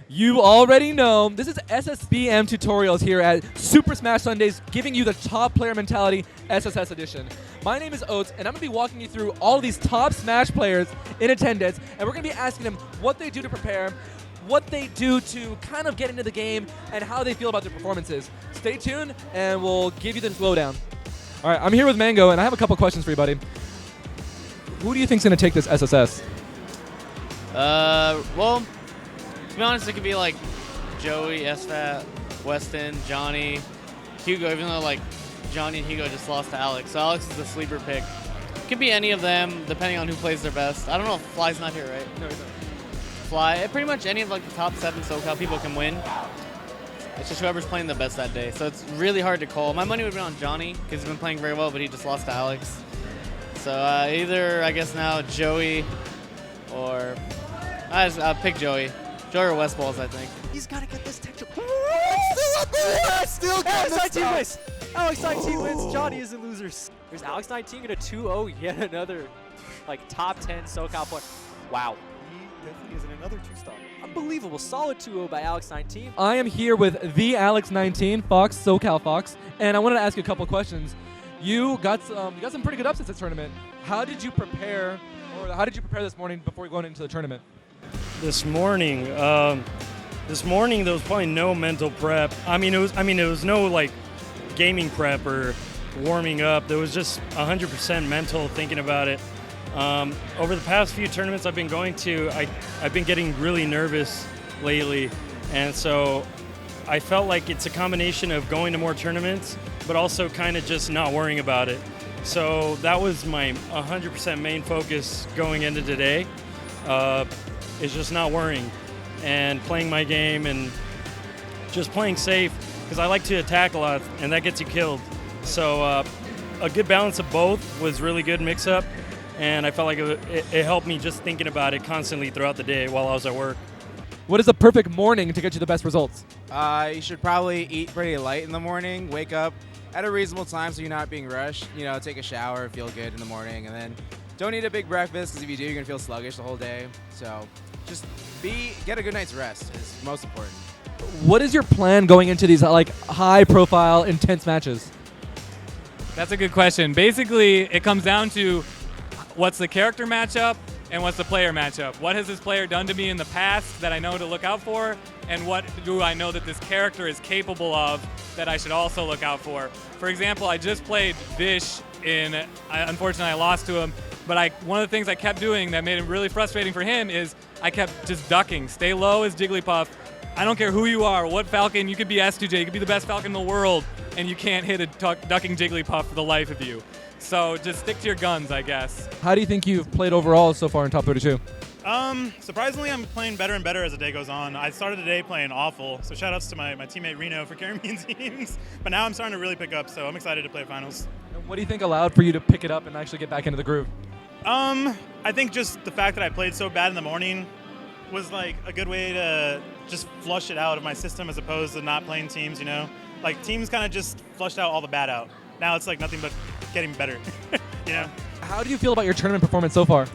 You already know, this is SSBM tutorials here at Super Smash Sundays, giving you the top player mentality SSS edition. My name is Oats, and I'm going to be walking you through all of these top Smash players in attendance, and we're going to be asking them what they do to prepare, what they do to kind of get into the game, and how they feel about their performances. Stay tuned, and we'll give you the lowdown. All right, I'm here with Mango, and I have a couple questions for you, buddy. Who do you think's going to take this SSS? Well, to be honest, it could be like Joey, Sfat, Weston, Johnny, Hugo, even though like Johnny and Hugo just lost to Alex. So Alex is the sleeper pick. It could be any of them, depending on who plays their best. I don't know if Fly's not here, right? No, he's not. Fly, pretty much any of like the top 7 SoCal people can win. It's just whoever's playing the best that day. So it's really hard to call. My money would be on Johnny, because he's been playing very well, but he just lost to Alex. So either, I guess now, Joey or... I'll pick Joey. Joey or Westballz, I think. He's got to get this tech. Still up there! Still got Alex 19 wins! Alex 19 wins. Johnny is a loser. There's Alex 19 going to 2-0 yet another like top 10 SoCal player. Wow. He definitely is in another 2-star. Unbelievable. Solid 2-0 by Alex 19. I am here with the Alex 19, Fox, SoCal Fox, and I wanted to ask you a couple questions. You got some pretty good upsets this tournament. How did you prepare, or how did you prepare this morning before going into the tournament? This morning there was probably no mental prep. It was no like gaming prep or warming up. There was just 100% mental thinking about it. Over the past few tournaments I've been going to, I've been getting really nervous lately, and so I felt like it's a combination of going to more tournaments, but also kind of just not worrying about it. So that was my 100% main focus going into today. Is just not worrying and playing my game and just playing safe, because I like to attack a lot and that gets you killed. So a good balance of both was really good mix-up, and I felt like it helped me just thinking about it constantly throughout the day while I was at work. What is the perfect morning to get you the best results? You should probably eat pretty light in the morning, wake up at a reasonable time so you're not being rushed, take a shower, feel good in the morning, and then don't eat a big breakfast, because if you do, you're going to feel sluggish the whole day. So just get a good night's rest is most important. What is your plan going into these high-profile, intense matches? That's a good question. Basically, it comes down to what's the character matchup and what's the player matchup. What has this player done to me in the past that I know to look out for, and what do I know that this character is capable of that I should also look out for? For example, I just played Vish unfortunately I lost to him, but one of the things I kept doing that made it really frustrating for him is I kept just ducking. Stay low as Jigglypuff. I don't care who you are, what Falcon, you could be S2J, you could be the best Falcon in the world, and you can't hit a ducking Jigglypuff for the life of you. So just stick to your guns, I guess. How do you think you've played overall so far in top 32? Surprisingly, I'm playing better and better as the day goes on. I started the day playing awful, so shout outs to my teammate Reno for carrying me in teams. But now I'm starting to really pick up, so I'm excited to play finals. What do you think allowed for you to pick it up and actually get back into the groove? I think just the fact that I played so bad in the morning was like a good way to just flush it out of my system, as opposed to not playing teams, Like teams kind of just flushed out all the bad out. Now it's like nothing but getting better, How do you feel about your tournament performance so far?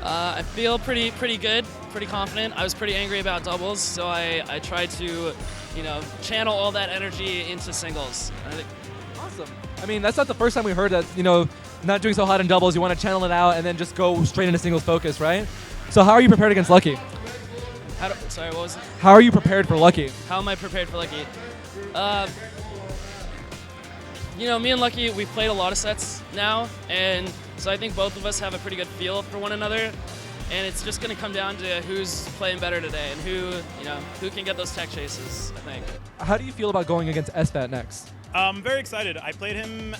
I feel pretty good, pretty confident. I was pretty angry about doubles, so I tried to, channel all that energy into singles. Awesome. I mean, that's not the first time we heard that, not doing so hot in doubles, you want to channel it out and then just go straight into singles focus, right? So how are you prepared against Lucky? Sorry, what was it? How are you prepared for Lucky? How am I prepared for Lucky? Me and Lucky, we've played a lot of sets now, and so I think both of us have a pretty good feel for one another, and it's just going to come down to who's playing better today and who can get those tech chases, I think. How do you feel about going against Sfat next? I'm very excited. I played him,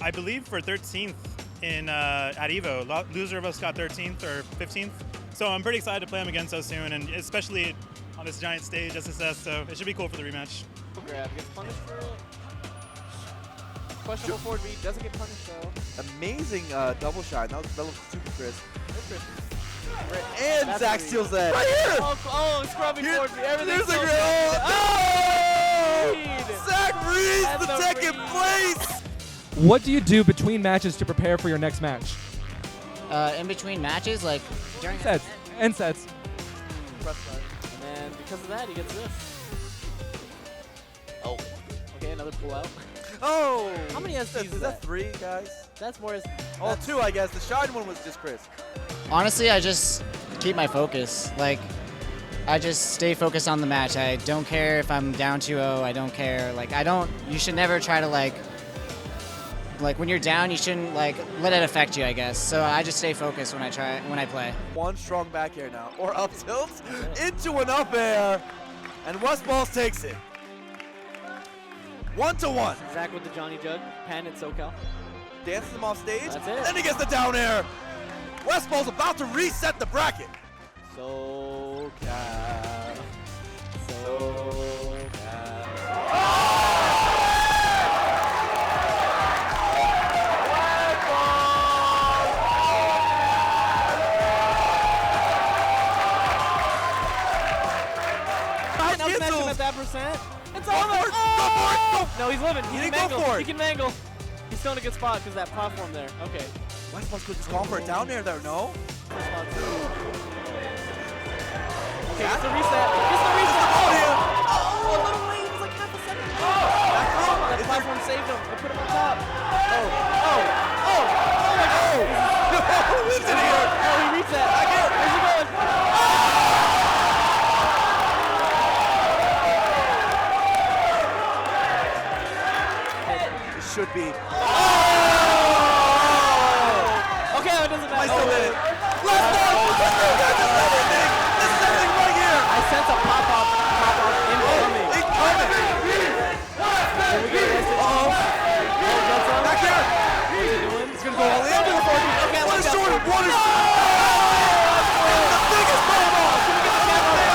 I believe, for 13th at EVO. Loser of us got 13th or 15th. So I'm pretty excited to play him again so soon, and especially on this giant stage, SSS, so it should be cool for the rematch. Grab gets punished for it. Questionable forward beat, doesn't get punished though. Amazing double shot. That was super crisp. And Zach steals that. Right here! Scrubbing forward beat. Everything's so good. Zach reads the tech in place! What do you do between matches to prepare for your next match? In between matches, like during sets. Press start. And then because of that, he gets this. Oh. Okay, another pull out. Oh! How many SDs is that? 3, guys? That's more. Oh, 2, I guess. The shine one was just Chris. Honestly, I just keep my focus. Like, I just stay focused on the match. I don't care if I'm down 2-0. I don't care. Like, you should never try to, like when you're down, you shouldn't, like, let it affect you, I guess. So I just stay focused when I play. One strong back air now. Or up tilt into an up air. And Westballz takes it. 1-1. Zach with the Johnny Jug. Pan at SoCal. Dances him off stage. That's it. Then he gets the down air. Westballz about to reset the bracket. SoCal. At that percent. It's over. Oh! No, he's living. He can mangle. He can mangle. He's still in a good spot because that platform there. Okay. Westballz could just call for a down air there, no? Okay, gets the reset. Gets the reset. Oh, a little late. It was like half a second. That platform saved him. They put him on top. Oh my God. Lives in here. Oh, he reset. Where's he going? Should be. Okay, it doesn't matter. I still did it. Let's go! This is everything right here. I sense a pop-up incoming. Here we go. Back here. He's going to go all in. Okay, what is Jordan? What is the biggest ball? Can we get the camera?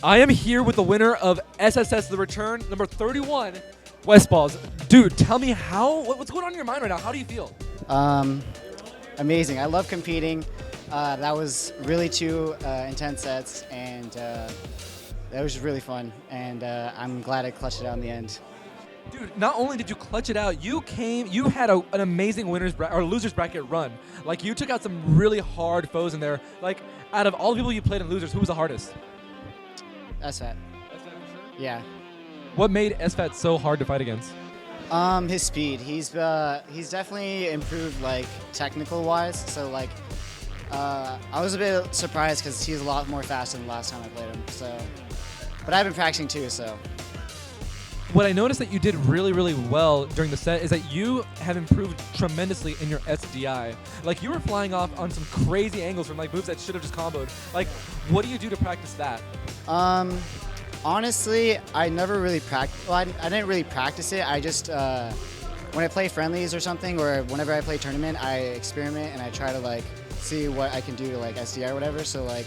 I am here with the winner of SSS The Return, number 31, Westballz. Dude, tell me what's going on in your mind right now? How do you feel? Amazing. I love competing. That was really 2 intense sets, and that was really fun. And I'm glad I clutched it out in the end. Dude, not only did you clutch it out, you had an amazing losers bracket run. Like, you took out some really hard foes in there. Like, out of all the people you played in losers, who was the hardest? Sfat. Yeah. What made Sfat so hard to fight against? His speed. He's definitely improved, like, technical-wise. So, like, I was a bit surprised because he's a lot more faster than the last time I played him. So, but I've been practicing too. So. What I noticed that you did really, really well during the set is that you have improved tremendously in your SDI. Like, you were flying off on some crazy angles from, like, moves that should have just comboed. Like, what do you do to practice that? Honestly, I never really practice. Well, I didn't really practice it. I just when I play friendlies or something, or whenever I play tournament, I experiment and I try to, like, see what I can do to, like, SDI or whatever. So, like,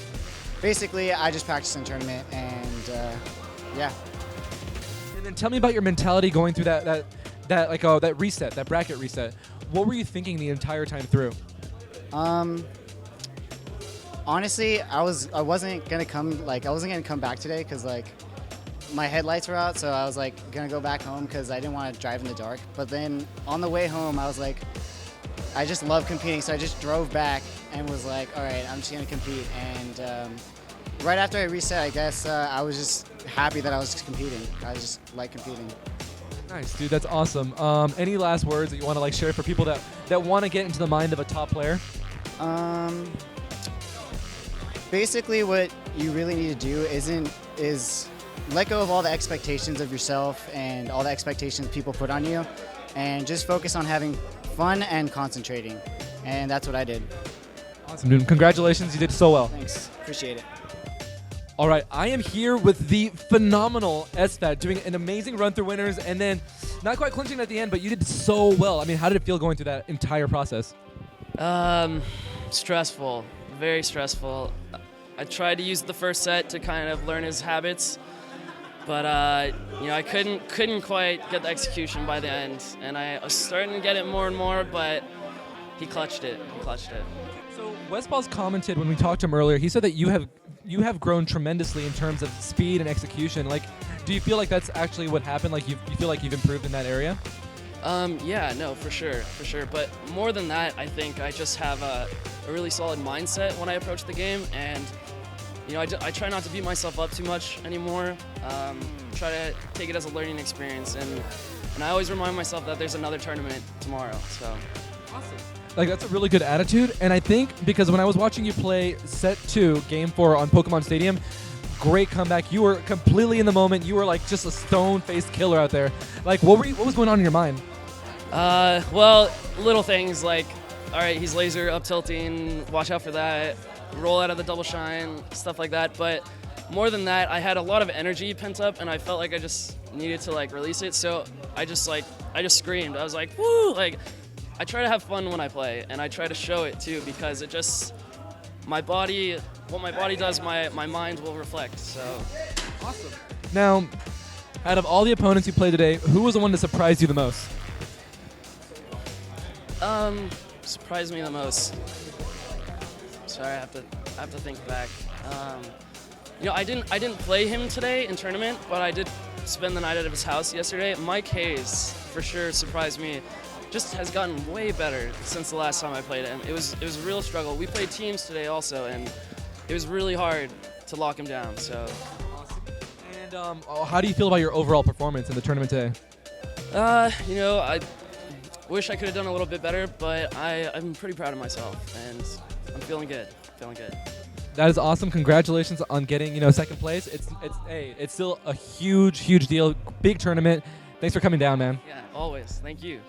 basically, I just practice in tournament, and yeah. And then tell me about your mentality going through that reset, that bracket reset. What were you thinking the entire time through? Honestly, I wasn't gonna come back today because, like, my headlights were out, so I was, like, gonna go back home because I didn't want to drive in the dark. But then on the way home, I was like, I just love competing, so I just drove back and was like, all right, I'm just gonna compete. And right after I reset, I guess I was just happy that I was competing. I just like competing. Nice, dude. That's awesome. Any last words that you want to, like, share for people that want to get into the mind of a top player? Basically, what you really need to do is let go of all the expectations of yourself and all the expectations people put on you, and just focus on having fun and concentrating. And that's what I did. Awesome, dude. Congratulations. You did so well. Thanks. Appreciate it. All right, I am here with the phenomenal Sfat, doing an amazing run through winners, and then not quite clinching at the end, but you did so well. I mean, how did it feel going through that entire process? Stressful, very stressful. I tried to use the first set to kind of learn his habits, but I couldn't quite get the execution by the end, and I was starting to get it more and more, but he clutched it. So Westballz commented when we talked to him earlier. He said that you have grown tremendously in terms of speed and execution. Like, do you feel like that's actually what happened? Like, you feel like you've improved in that area? Yeah, no, for sure. But more than that, I think I just have a really solid mindset when I approach the game, and I try not to beat myself up too much anymore. Try to take it as a learning experience, and I always remind myself that there's another tournament tomorrow. So. Awesome. Like, that's a really good attitude, and I think because when I was watching you play Set 2, Game 4 on Pokemon Stadium, great comeback. You were completely in the moment. You were like just a stone-faced killer out there. Like, what was going on in your mind? Well, little things like, all right, he's laser up tilting, watch out for that, roll out of the double shine, stuff like that. But more than that, I had a lot of energy pent up, and I felt like I just needed to like release it. So I just screamed. I was like, woo! Like, I try to have fun when I play, and I try to show it too, because it just, what my body does, my mind will reflect. So awesome. Now, out of all the opponents you played today, who was the one that surprised you the most? Surprised me the most. Sorry, I have to think back. I didn't play him today in tournament, but I did spend the night at his house yesterday. Mike Hayes for sure surprised me. Just has gotten way better since the last time I played him. It was a real struggle. We played teams today also, and it was really hard to lock him down. So. Awesome. And how do you feel about your overall performance in the tournament today? I wish I could have done a little bit better, but I'm pretty proud of myself, and I'm feeling good. That is awesome. Congratulations on getting second place. It's still a huge deal. Big tournament. Thanks for coming down, man. Yeah, always. Thank you.